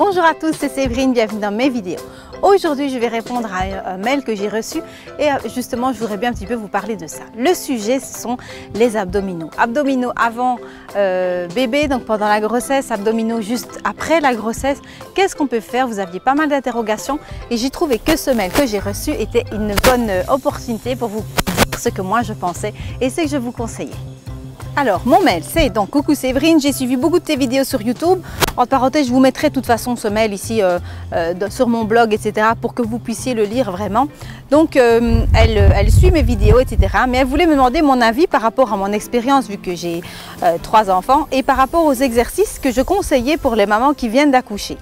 Bonjour à tous, c'est Séverine, bienvenue dans mes vidéos. Aujourd'hui, je vais répondre à un mail que j'ai reçu et justement, je voudrais bien un petit peu vous parler de ça. Le sujet, ce sont les abdominaux. Abdominaux avant bébé, donc pendant la grossesse, abdominaux juste après la grossesse. Qu'est-ce qu'on peut faire? Vous aviez pas mal d'interrogations et j'ai trouvé que ce mail que j'ai reçu était une bonne opportunité pour vous dire ce que moi je pensais et ce que je vous conseillais. Alors, mon mail, c'est donc coucou Séverine, j'ai suivi beaucoup de tes vidéos sur YouTube. En parenthèse, je vous mettrai de toute façon ce mail ici sur mon blog, etc. pour que vous puissiez le lire vraiment. Donc, elle suit mes vidéos, etc. Mais elle voulait me demander mon avis par rapport à mon expérience, vu que j'ai 3 enfants, et par rapport aux exercices que je conseillais pour les mamans qui viennent d'accoucher.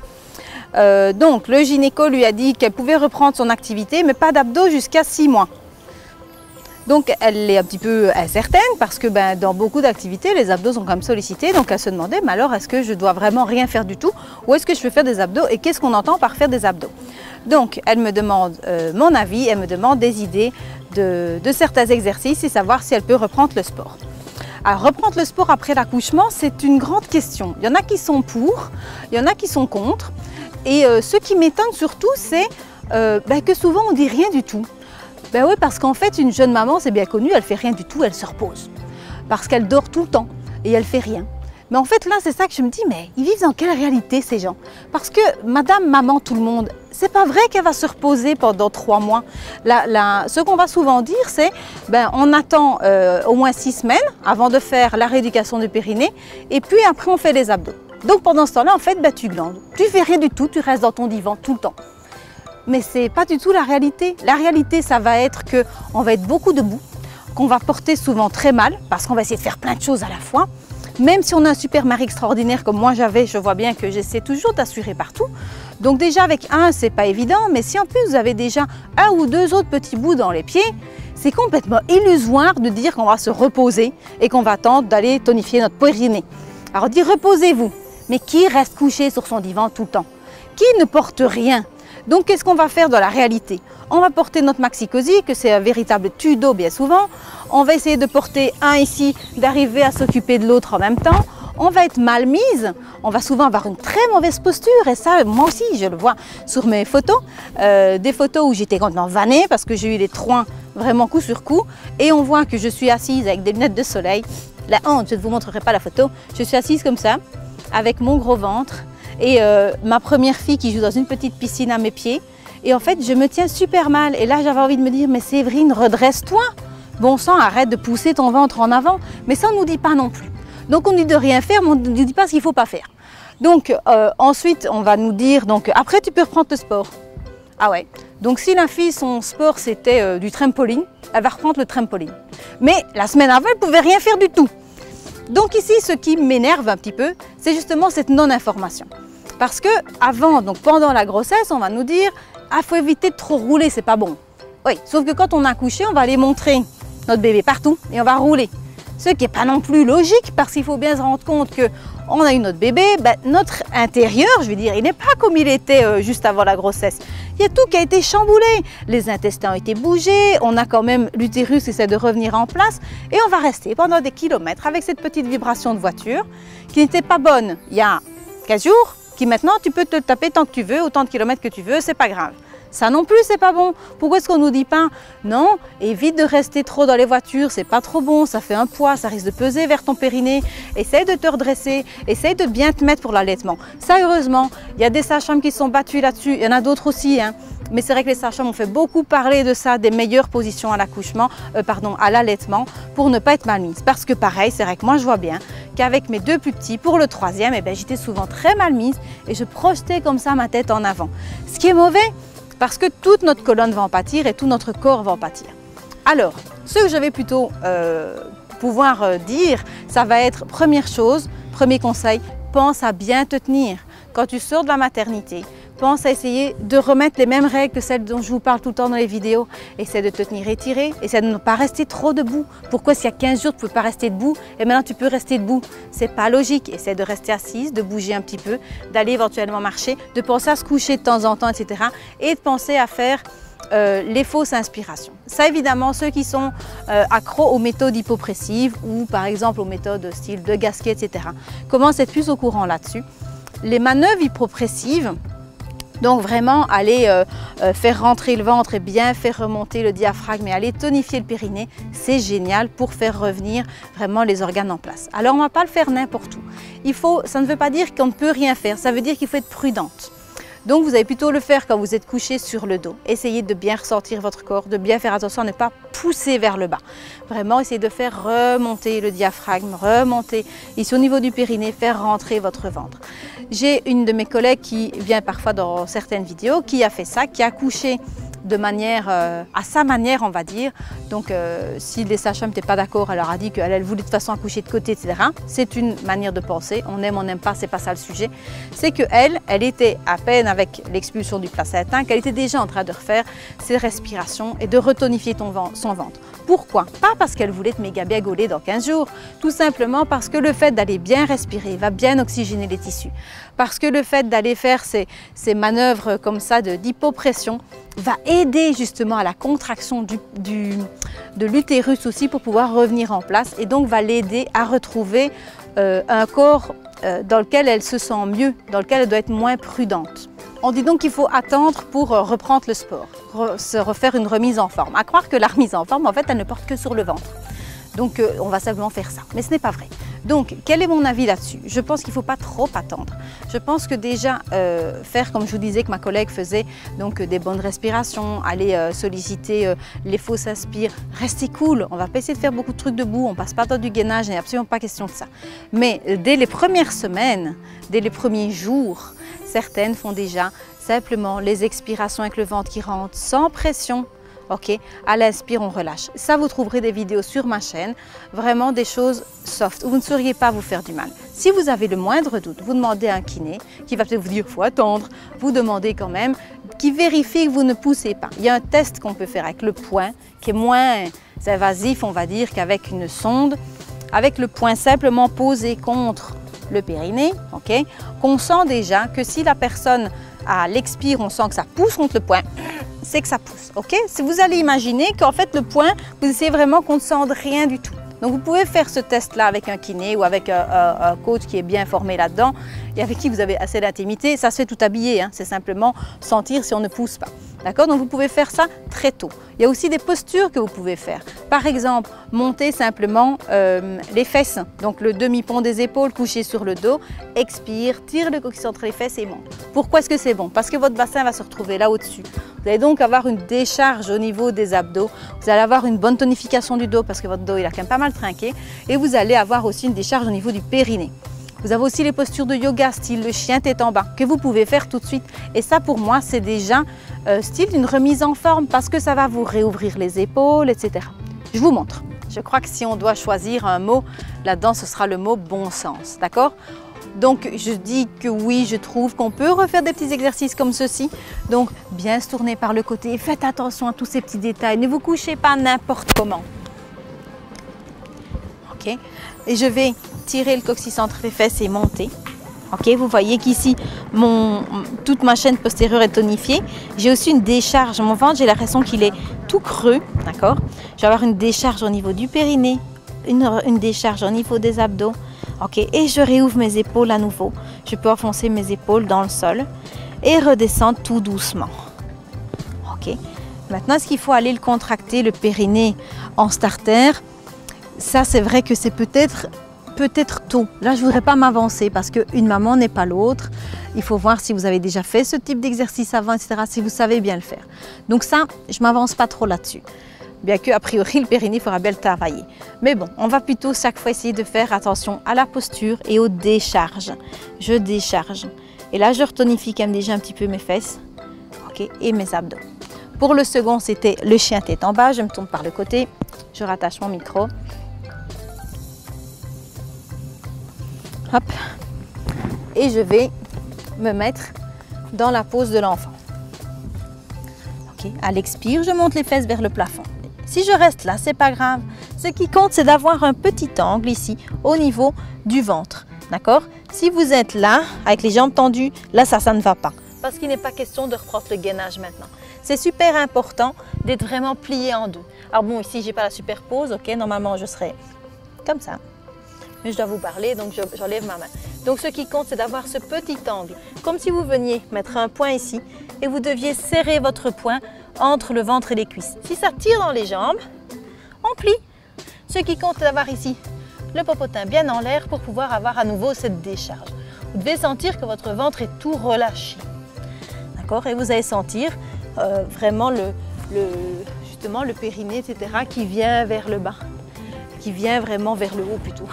Donc, le gynéco lui a dit qu'elle pouvait reprendre son activité, mais pas d'abdos jusqu'à 6 mois. Donc elle est un petit peu incertaine parce que dans beaucoup d'activités, les abdos sont quand même sollicités. Donc elle se demandait, mais alors est-ce que je dois vraiment rien faire du tout ou est-ce que je peux faire des abdos et qu'est-ce qu'on entend par faire des abdos? Donc elle me demande mon avis, elle me demande des idées de certains exercices et savoir si elle peut reprendre le sport. Alors reprendre le sport après l'accouchement, c'est une grande question. Il y en a qui sont pour, il y en a qui sont contre. Et ce qui m'étonne surtout, c'est que souvent on dit rien du tout. Ben oui, parce qu'en fait, une jeune maman, c'est bien connu, elle fait rien du tout, elle se repose. Parce qu'elle dort tout le temps et elle fait rien. Mais en fait, là, c'est ça que je me dis, mais ils vivent dans quelle réalité, ces gens? Parce que madame, maman, tout le monde, c'est pas vrai qu'elle va se reposer pendant 3 mois. Ce qu'on va souvent dire, c'est, on attend au moins 6 semaines avant de faire la rééducation du périnée et puis après, on fait les abdos. Donc pendant ce temps-là, en fait, tu glandes. Tu fais rien du tout, tu restes dans ton divan tout le temps. Mais ce n'est pas du tout la réalité. La réalité, ça va être qu'on va être beaucoup debout, qu'on va porter souvent très mal, parce qu'on va essayer de faire plein de choses à la fois. Même si on a un super mari extraordinaire comme moi j'avais, je vois bien que j'essaie toujours d'assurer partout. Donc déjà avec un, c'est pas évident, mais si en plus vous avez déjà 1 ou 2 autres petits bouts dans les pieds, c'est complètement illusoire de dire qu'on va se reposer et qu'on va attendre d'aller tonifier notre périnée. Alors dit reposez-vous, mais qui reste couché sur son divan tout le temps? Qui ne porte rien? Donc, qu'est-ce qu'on va faire dans la réalité? On va porter notre maxi-cosy, que c'est un véritable tudo bien souvent. On va essayer de porter un ici, d'arriver à s'occuper de l'autre en même temps. On va être mal mise. On va souvent avoir une très mauvaise posture. Et ça, moi aussi, je le vois sur mes photos. Des photos où j'étais complètement vannée parce que j'ai eu les troins vraiment coup sur coup. Et on voit que je suis assise avec des lunettes de soleil. La honte, je ne vous montrerai pas la photo. Je suis assise comme ça, avec mon gros ventre. Et ma première fille qui joue dans une petite piscine à mes pieds. Et en fait, je me tiens super mal. Et là, j'avais envie de me dire, mais Séverine, redresse-toi. Bon sang, arrête de pousser ton ventre en avant. Mais ça, on ne nous dit pas non plus. Donc, on nous dit de rien faire, mais on ne nous dit pas ce qu'il ne faut pas faire. Donc, ensuite, on va nous dire, donc, après, tu peux reprendre le sport. Ah ouais. Donc, si la fille, son sport, c'était du trampoline, elle va reprendre le trampoline. Mais la semaine avant, elle ne pouvait rien faire du tout. Donc ici, ce qui m'énerve un petit peu, c'est justement cette non-information. Parce que avant, donc pendant la grossesse, on va nous dire « Ah, faut éviter de trop rouler, c'est pas bon ». Oui, sauf que quand on a accouché, on va aller montrer notre bébé partout et on va rouler. Ce qui n'est pas non plus logique parce qu'il faut bien se rendre compte qu'on a eu notre bébé, notre intérieur, je veux dire, il n'est pas comme il était juste avant la grossesse. Il y a tout qui a été chamboulé. Les intestins ont été bougés, on a quand même l'utérus qui essaie de revenir en place et on va rester pendant des kilomètres avec cette petite vibration de voiture qui n'était pas bonne il y a 15 jours, qui maintenant tu peux te taper tant que tu veux, autant de kilomètres que tu veux, c'est pas grave. Ça non plus, c'est pas bon. Pourquoi est-ce qu'on nous dit pas non, évite de rester trop dans les voitures, c'est pas trop bon, ça fait un poids, ça risque de peser vers ton périnée. Essaye de te redresser, essaye de bien te mettre pour l'allaitement. Ça, heureusement, il y a des sages-femmes qui sont battues là-dessus, il y en a d'autres aussi, hein. Mais c'est vrai que les sages-femmes ont fait beaucoup parler de ça, des meilleures positions à l'accouchement, à l'allaitement, pour ne pas être mal mise. Parce que pareil, c'est vrai que moi je vois bien qu'avec mes 2 plus petits, pour le 3e, j'étais souvent très mal mise et je projetais comme ça ma tête en avant. Ce qui est mauvais, parce que toute notre colonne va en pâtir et tout notre corps va en pâtir. Alors, ce que je vais plutôt pouvoir dire, ça va être première chose, premier conseil, pense à bien te tenir. Quand tu sors de la maternité, pense à essayer de remettre les mêmes règles que celles dont je vous parle tout le temps dans les vidéos. Essaie de te tenir étiré, essaie de ne pas rester trop debout. Pourquoi s'il y a 15 jours tu ne pouvais pas rester debout et maintenant tu peux rester debout? C'est pas logique. Essaie de rester assise, de bouger un petit peu, d'aller éventuellement marcher, de penser à se coucher de temps en temps, etc. Et de penser à faire les fausses inspirations. Ça évidemment, ceux qui sont accros aux méthodes hypopressives ou par exemple aux méthodes style de Gasquet, etc. commencent à être plus au courant là-dessus. les manœuvres hypopressives, donc vraiment aller faire rentrer le ventre et bien faire remonter le diaphragme et aller tonifier le périnée, c'est génial pour faire revenir vraiment les organes en place. Alors on ne va pas le faire n'importe où. Ça ne veut pas dire qu'on ne peut rien faire, ça veut dire qu'il faut être prudente. Donc vous allez plutôt le faire quand vous êtes couché sur le dos. Essayez de bien ressentir votre corps, de bien faire attention à ne pas pousser vers le bas. Vraiment essayez de faire remonter le diaphragme, remonter ici au niveau du périnée, faire rentrer votre ventre. J'ai une de mes collègues qui vient parfois dans certaines vidéos qui a fait ça, qui a couché de manière, à sa manière on va dire. Donc si les sages-femmes n'étaient pas d'accord, elle leur a dit qu'elle voulait de toute façon accoucher de côté, etc. C'est une manière de penser, on aime, on n'aime pas, c'est pas ça le sujet. C'est qu'elle était à peine avec l'expulsion du placenta, qu'elle était déjà en train de refaire ses respirations et de retonifier son ventre. Pourquoi? Pas parce qu'elle voulait être méga bien gaulée dans 15 jours, tout simplement parce que le fait d'aller bien respirer va bien oxygéner les tissus. Parce que le fait d'aller faire ces manœuvres comme ça d'hypopression va aider justement à la contraction de l'utérus aussi pour pouvoir revenir en place et donc va l'aider à retrouver un corps dans lequel elle se sent mieux, dans lequel elle doit être moins prudente. On dit donc qu'il faut attendre pour reprendre le sport, se refaire une remise en forme. À croire que la remise en forme, en fait, elle ne porte que sur le ventre. Donc on va simplement faire ça, mais ce n'est pas vrai. Donc quel est mon avis là-dessus? Je pense qu'il ne faut pas trop attendre. Je pense que déjà faire comme je vous disais que ma collègue faisait, donc des bonnes respirations, aller solliciter les fausses aspires, rester cool. On ne va pas essayer de faire beaucoup de trucs debout, on ne passe pas dans du gainage, il n'y a absolument pas question de ça. Mais dès les premières semaines, dès les premiers jours, certaines font déjà simplement les expirations avec le ventre qui rentre sans pression. Ok, à l'inspire, on relâche. Ça, vous trouverez des vidéos sur ma chaîne, vraiment des choses soft, où vous ne sauriez pas vous faire du mal. Si vous avez le moindre doute, vous demandez à un kiné, qui va peut-être vous dire « faut attendre », vous demandez quand même, qui vérifie que vous ne poussez pas. Il y a un test qu'on peut faire avec le poing, qui est moins invasif, on va dire, qu'avec une sonde, avec le poing simplement posé contre le périnée, ok, qu'on sent déjà que si la personne à l'expire, on sent que ça pousse contre le poing, c'est que ça pousse, ok? Si vous allez imaginer qu'en fait le poing, vous essayez vraiment qu'on ne sente rien du tout. Donc vous pouvez faire ce test-là avec un kiné ou avec un coach qui est bien formé là-dedans et avec qui vous avez assez d'intimité. Ça se fait tout habillé, hein, c'est simplement sentir si on ne pousse pas. D'accord? Donc vous pouvez faire ça très tôt. Il y a aussi des postures que vous pouvez faire. Par exemple, monter simplement les fesses, donc le demi-pont des épaules couché sur le dos, expire, tire le coccyx entre les fesses et monte. Pourquoi est-ce que c'est bon? Parce que votre bassin va se retrouver là au-dessus. Vous allez donc avoir une décharge au niveau des abdos, vous allez avoir une bonne tonification du dos parce que votre dos il a quand même pas mal trinqué et vous allez avoir aussi une décharge au niveau du périnée. Vous avez aussi les postures de yoga style le chien tête en bas que vous pouvez faire tout de suite et ça pour moi c'est déjà style d'une remise en forme parce que ça va vous réouvrir les épaules, etc. Je vous montre. Je crois que si on doit choisir un mot là-dedans ce sera le mot bon sens, d'accord? Donc je dis que oui, je trouve qu'on peut refaire des petits exercices comme ceci. Donc bien se tourner par le côté, faites attention à tous ces petits détails, ne vous couchez pas n'importe comment. Ok, et je vais tirer le coccyx entre les fesses et monter. Ok, vous voyez qu'ici toute ma chaîne postérieure est tonifiée. J'ai aussi une décharge, mon ventre j'ai l'impression qu'il est tout creux, d'accord? Je vais avoir une décharge au niveau du périnée, une décharge au niveau des abdos. Ok, et je réouvre mes épaules à nouveau. Je peux enfoncer mes épaules dans le sol et redescendre tout doucement. Ok, maintenant est-ce qu'il faut aller le contracter, le périnée en starter? Ça c'est vrai que c'est peut-être tôt. Là je ne voudrais pas m'avancer parce qu'une maman n'est pas l'autre. Il faut voir si vous avez déjà fait ce type d'exercice avant, etc. Si vous savez bien le faire. Donc ça, je ne m'avance pas trop là-dessus. Bien qu'a priori, le périnée, il faudra bien le travailler. Mais bon, on va plutôt chaque fois essayer de faire attention à la posture et aux décharges. Je décharge. Et là, je retonifie quand même déjà un petit peu mes fesses, okay, et mes abdos. Pour le second, c'était le chien tête en bas. Je me tourne par le côté. Je rattache mon micro. Hop. Et je vais me mettre dans la pose de l'enfant. Okay. À l'expire, je monte les fesses vers le plafond. Si je reste là, c'est pas grave. Ce qui compte, c'est d'avoir un petit angle ici, au niveau du ventre. D'accord? Si vous êtes là, avec les jambes tendues, là, ça ne va pas. Parce qu'il n'est pas question de reprendre le gainage maintenant. C'est super important d'être vraiment plié en deux. Alors bon, ici, j'ai pas la superpose, ok? Normalement, je serais comme ça. Mais je dois vous parler, donc j'enlève ma main. Donc ce qui compte, c'est d'avoir ce petit angle, comme si vous veniez mettre un point ici et vous deviez serrer votre poing entre le ventre et les cuisses. Si ça tire dans les jambes, on plie. Ce qui compte, c'est d'avoir ici le popotin bien en l'air pour pouvoir avoir à nouveau cette décharge. Vous devez sentir que votre ventre est tout relâché. D'accord? Et vous allez sentir vraiment justement le périnée, etc., qui vient vers le bas, qui vient vraiment vers le haut plutôt.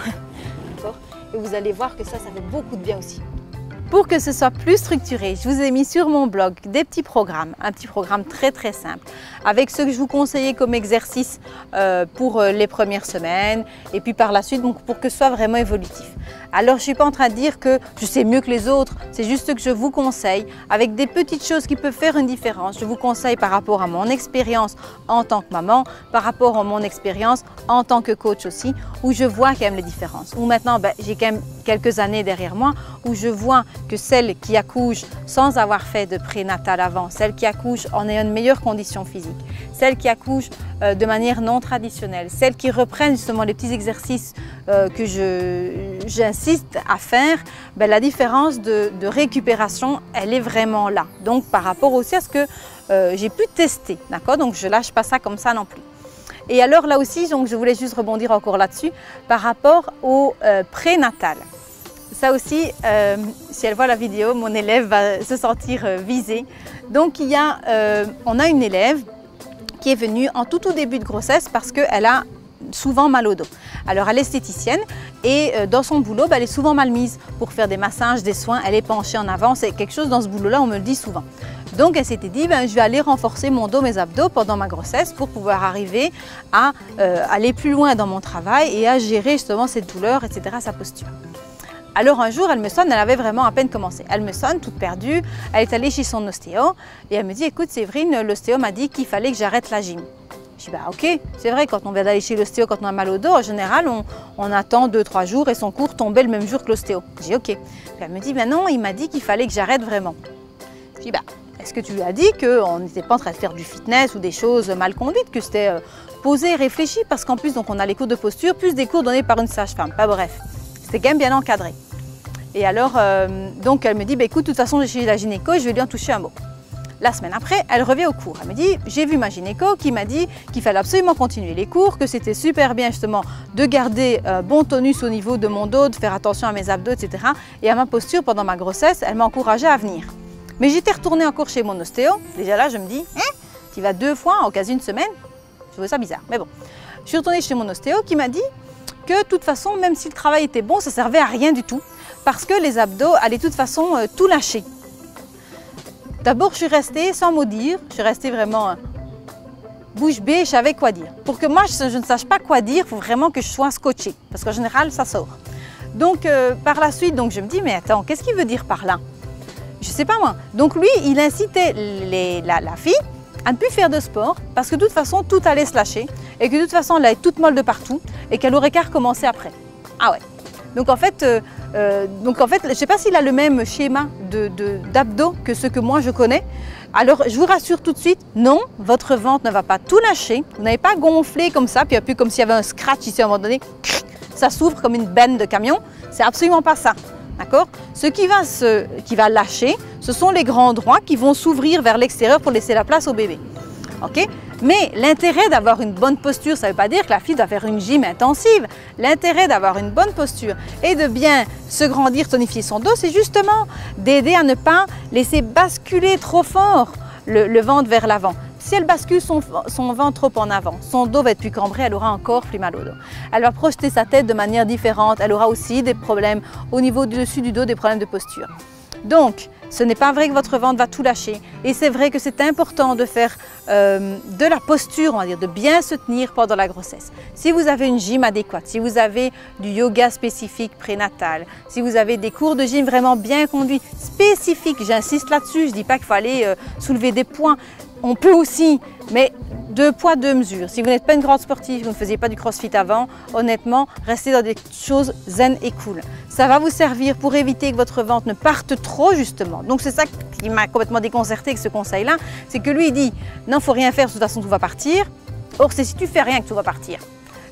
D'accord? Et vous allez voir que ça fait beaucoup de bien aussi. Pour que ce soit plus structuré, je vous ai mis sur mon blog des petits programmes, un petit programme très simple, avec ce que je vous conseillais comme exercice pour les premières semaines et puis par la suite donc pour que ce soit vraiment évolutif. Alors je ne suis pas en train de dire que je sais mieux que les autres, c'est juste que je vous conseille avec des petites choses qui peuvent faire une différence. Je vous conseille par rapport à mon expérience en tant que maman, par rapport à mon expérience en tant que coach aussi, où je vois quand même les différences. Où maintenant j'ai quand même quelques années derrière moi, où je vois que celles qui accouchent sans avoir fait de prénatal avant, celles qui accouchent en ayant une meilleure condition physique, celles qui accouchent de manière non traditionnelle, celles qui reprennent justement les petits exercices que j'insiste à faire, la différence de récupération, elle est vraiment là. Donc par rapport aussi à ce que j'ai pu tester, d'accord? Donc je ne lâche pas ça comme ça non plus. Et alors là aussi, donc, je voulais juste rebondir encore là-dessus par rapport au prénatal. Ça aussi, si elle voit la vidéo, mon élève va se sentir visée. Donc on a une élève qui est venue en tout début de grossesse parce qu'elle a souvent mal au dos. Alors elle est esthéticienne et dans son boulot, elle est souvent mal mise pour faire des massages, des soins, elle est penchée en avant, c'est quelque chose dans ce boulot-là, on me le dit souvent. Donc elle s'était dit, je vais aller renforcer mon dos, mes abdos pendant ma grossesse pour pouvoir arriver à aller plus loin dans mon travail et à gérer justement cette douleur, etc., sa posture. Alors un jour, elle me sonne, elle avait vraiment à peine commencé. Elle me sonne, toute perdue, elle est allée chez son ostéo et elle me dit, écoute Séverine, l'ostéo m'a dit qu'il fallait que j'arrête la gym. Je dis, ok, c'est vrai, quand on vient d'aller chez l'ostéo, quand on a mal au dos, en général, on attend 2-3 jours et son cours tombait le même jour que l'ostéo. Je dis, ok. Puis elle me dit, non, il m'a dit qu'il fallait que j'arrête vraiment. Je dis, est-ce que tu lui as dit qu'on n'était pas en train de faire du fitness ou des choses mal conduites, que c'était posé et réfléchi, parce qu'en plus, donc, on a les cours de posture, plus des cours donnés par une sage-femme. Bref, c'était quand même bien encadré. Et alors, donc elle me dit, écoute, de toute façon, j'ai chez la gynéco et je vais lui en toucher un mot. La semaine après, elle revient au cours. Elle me dit, j'ai vu ma gynéco qui m'a dit qu'il fallait absolument continuer les cours, que c'était super bien justement de garder bon tonus au niveau de mon dos, de faire attention à mes abdos, etc. Et à ma posture pendant ma grossesse, elle m'a encouragée à venir. Mais j'étais retournée encore chez mon ostéo. Déjà là, je me dis, tu vas 2 fois en quasi une semaine. Je trouvais ça bizarre, mais bon. Je suis retournée chez mon ostéo qui m'a dit que de toute façon, même si le travail était bon, ça ne servait à rien du tout. Parce que les abdos allaient de toute façon tout lâcher. D'abord, je suis restée sans mot dire, je suis restée vraiment bouche bée, je savais quoi dire. Pour que moi, je ne sache pas quoi dire, il faut vraiment que je sois scotchée, parce qu'en général, ça sort. Donc, par la suite, donc, je me dis, mais attends, qu'est-ce qu'il veut dire par là? Je ne sais pas moi. Donc, lui, il incitait la fille à ne plus faire de sport, parce que de toute façon, tout allait se lâcher, et que de toute façon, elle allait être toute molle de partout, et qu'elle aurait qu'à recommencer après. Ah ouais. Donc en fait, je ne sais pas s'il a le même schéma d'abdos que ceux que moi je connais. Alors je vous rassure tout de suite, non, votre ventre ne va pas tout lâcher. Vous n'avez pas gonflé comme ça, puis un peu comme s'il y avait un scratch ici à un moment donné. Ça s'ouvre comme une benne de camion. C'est absolument pas ça. D'accord? Ce qui va lâcher, ce sont les grands droits qui vont s'ouvrir vers l'extérieur pour laisser la place au bébé. Okay? Mais l'intérêt d'avoir une bonne posture, ça ne veut pas dire que la fille doit faire une gym intensive. L'intérêt d'avoir une bonne posture et de bien se grandir, tonifier son dos, c'est justement d'aider à ne pas laisser basculer trop fort le ventre vers l'avant. Si elle bascule son ventre trop en avant, son dos va être plus cambré, elle aura encore plus mal au dos. Elle va projeter sa tête de manière différente, elle aura aussi des problèmes au niveau du dessus du dos, des problèmes de posture. Donc, ce n'est pas vrai que votre ventre va tout lâcher et c'est vrai que c'est important de faire de la posture, on va dire, de bien se tenir pendant la grossesse. Si vous avez une gym adéquate, si vous avez du yoga spécifique prénatal, si vous avez des cours de gym vraiment bien conduits, spécifiques, j'insiste là-dessus, je ne dis pas qu'il faut aller soulever des poids, on peut aussi, mais 2 poids, 2 mesures. Si vous n'êtes pas une grande sportive, vous ne faisiez pas du crossfit avant, honnêtement, restez dans des choses zen et cool. Ça va vous servir pour éviter que votre ventre ne parte trop justement. Donc c'est ça qui m'a complètement déconcertée avec ce conseil-là, c'est que lui il dit non, il ne faut rien faire, de toute façon tout va partir. Or c'est si tu fais rien que tout va partir.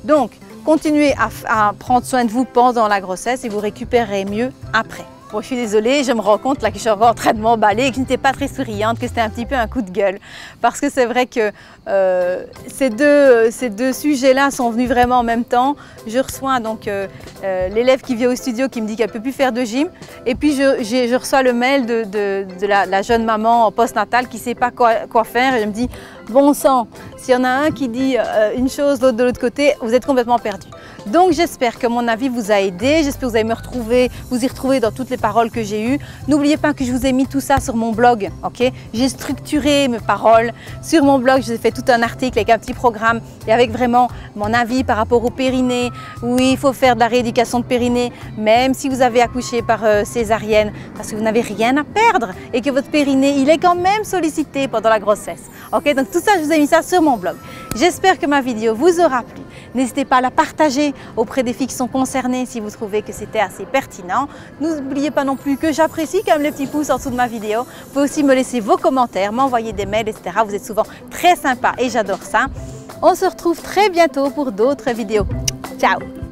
Donc continuez à prendre soin de vous pendant la grossesse et vous récupérerez mieux après. Bon, je suis désolée, je me rends compte là que je suis encore en train de m'emballer et que je n'étais pas très souriante, que c'était un petit peu un coup de gueule. Parce que c'est vrai que ces deux sujets-là sont venus vraiment en même temps. Je reçois donc l'élève qui vient au studio qui me dit qu'elle ne peut plus faire de gym. Et puis je reçois le mail de la jeune maman postnatale qui ne sait pas quoi faire. Et je me dis, bon sang, s'il y en a un qui dit une chose, l'autre de l'autre côté, vous êtes complètement perdu. Donc j'espère que mon avis vous a aidé, j'espère que vous allez me retrouver, vous y retrouver dans toutes les paroles que j'ai eues. N'oubliez pas que je vous ai mis tout ça sur mon blog, ok? J'ai structuré mes paroles sur mon blog, je vous ai fait tout un article avec un petit programme et avec vraiment mon avis par rapport au périnée. Oui, il faut faire de la rééducation de périnée, même si vous avez accouché par césarienne, parce que vous n'avez rien à perdre et que votre périnée, il est quand même sollicité pendant la grossesse. Ok, donc tout ça, je vous ai mis ça sur mon blog. J'espère que ma vidéo vous aura plu. N'hésitez pas à la partager auprès des filles qui sont concernées si vous trouvez que c'était assez pertinent. N'oubliez pas non plus que j'apprécie quand même les petits pouces en dessous de ma vidéo. Vous pouvez aussi me laisser vos commentaires, m'envoyer des mails, etc. Vous êtes souvent très sympa et j'adore ça. On se retrouve très bientôt pour d'autres vidéos. Ciao!